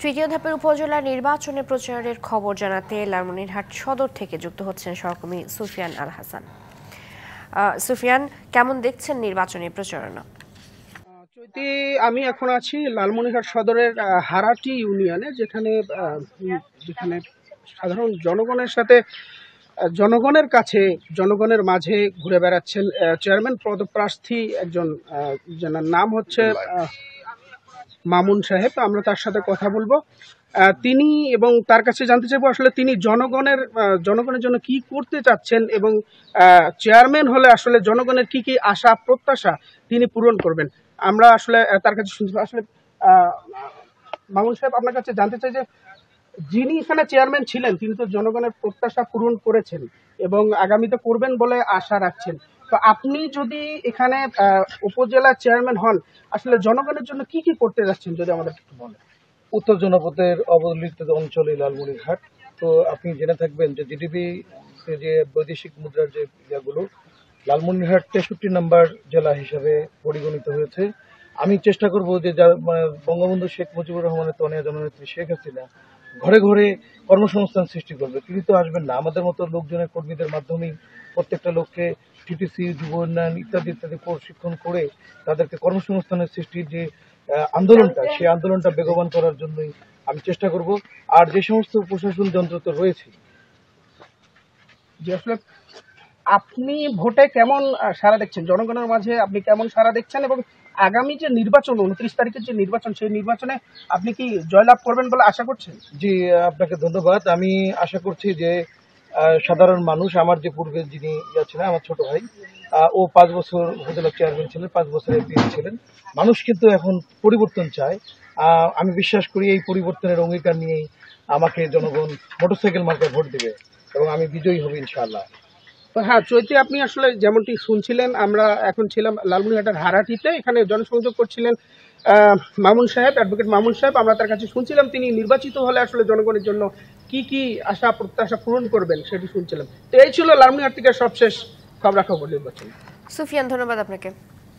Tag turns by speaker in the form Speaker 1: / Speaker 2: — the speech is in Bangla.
Speaker 1: তৃতীয় ধাপের উপজেলা নির্বাচনে প্রচারের খবর জানাতে লালমনিরহাট সদর থেকে যুক্ত হচ্ছেন সহকর্মী সুফিয়ান আল হাসান। সুফিয়ান, কেমন দেখছেন নির্বাচনী প্রচারণা?
Speaker 2: চৈতি, আমি এখন আছি লালমনিরহাট সদরের হারাটি ইউনিয়নে, যেখানে সাধারণ জনগণের সাথে জনগণের কাছে জনগণের মাঝে ঘুরে বেড়াচ্ছেন চেয়ারম্যান পদপ্রার্থী একজন, যার নাম হচ্ছে মামুন সাহেব। আমরা তার সাথে কথা বলবো। তিনি এবং তার কাছে জানতে চাইবো আসলে তিনি জনগণের জন্য কি করতে চাচ্ছেন এবং চেয়ারম্যান হলে আসলে জনগণের কি কি আশা প্রত্যাশা তিনি পূরণ করবেন। আমরা আসলে তার কাছে শুনতে আসলে মামুন সাহেব, আপনার কাছে জানতে চাই যে যিনি এখানে চেয়ারম্যান ছিলেন তিনি তো জনগণের প্রত্যাশা পূরণ করেছেন এবং আগামীতে করবেন বলে আশা রাখছেন। তো আপনি যদি এখানে উপজেলা চেয়ারম্যান হন, আসলে জনগণের জন্য কি কি করতে যাচ্ছেন যদি আমাদের একটু বলেন।
Speaker 3: উত্তর জনপথের অবহেলিত অঞ্চলে লালমনিরহাট, তো আপনি জেনে থাকবেন যে জিডিপি যে বৈদেশিক মুদ্রার যে ইয়েগুলো, লালমনিরহাট 63 নম্বর জেলা হিসাবে পরিগণিত হয়েছে। আমি চেষ্টা করব যে বঙ্গবন্ধু শেখ মুজিবুর রহমানের তনয়া জননেত্রী শেখ হাসিনা ঘরে ঘরে কর্মসংস্থান সৃষ্টি করবে। তিনি তো আসবেন না, আমাদের মতো লোকজনের কর্মীদের মাধ্যমেই প্রত্যেকটা লোককে টিটিসি, যুব উন্নয়ন ইত্যাদি ইত্যাদি প্রশিক্ষণ করে তাদেরকে কর্মসংস্থানের সৃষ্টির যে আন্দোলনটা, সেই আন্দোলনটা বেগবান করার জন্যই আমি চেষ্টা করব। আর যে সমস্ত প্রশাসন যন্ত্র তো রয়েছে,
Speaker 2: যে আসলে আপনি ভোটে কেমন সাড়া দেখছেন, জনগণের মাঝে আপনি কেমন সাড়া দেখছেন এবং আগামী যে নির্বাচন 29 তারিখের যে নির্বাচন, সেই নির্বাচনে আপনি কি জয়লাভ করবেন বলে আশা করছেন?
Speaker 3: জি, আপনাকে ধন্যবাদ। আমি আশা করছি যে সাধারণ মানুষ, আমার যে পূর্বে যিনি ছিলেন আমার ছোট ভাই, ও 5 বছর উপজেলা চেয়ারম্যান ছিলেন, 5 বছর এমপি ছিলেন। মানুষ কিন্তু এখন পরিবর্তন চায়। আমি বিশ্বাস করি এই পরিবর্তনের অঙ্গীকার নিয়েই আমাকে জনগণ মোটরসাইকেল মার্কায় ভোট দেবে এবং আমি বিজয়ী হব ইনশাআল্লাহ।
Speaker 2: হ্যাঁ চৈতি, আপনি আসলে যেমনটি শুনছিলেন, আমরা এখন ছিলাম লালমনিরহাটের হারাটিতে। এখানে জনসংযোগ করছিলেন মামুন সাহেব, অ্যাডভোকেট মামুন সাহেব। আমরা তার কাছে শুনছিলাম তিনি নির্বাচিত হলে আসলে জনগণের জন্য কি কি আশা প্রত্যাশা পূরণ করবেন সেটি শুনছিলাম। তো এই ছিল লালমনিরহাট থেকে সবশেষ খবরাখবর নির্বাচন।
Speaker 1: সুফিয়ান, ধন্যবাদ আপনাকে।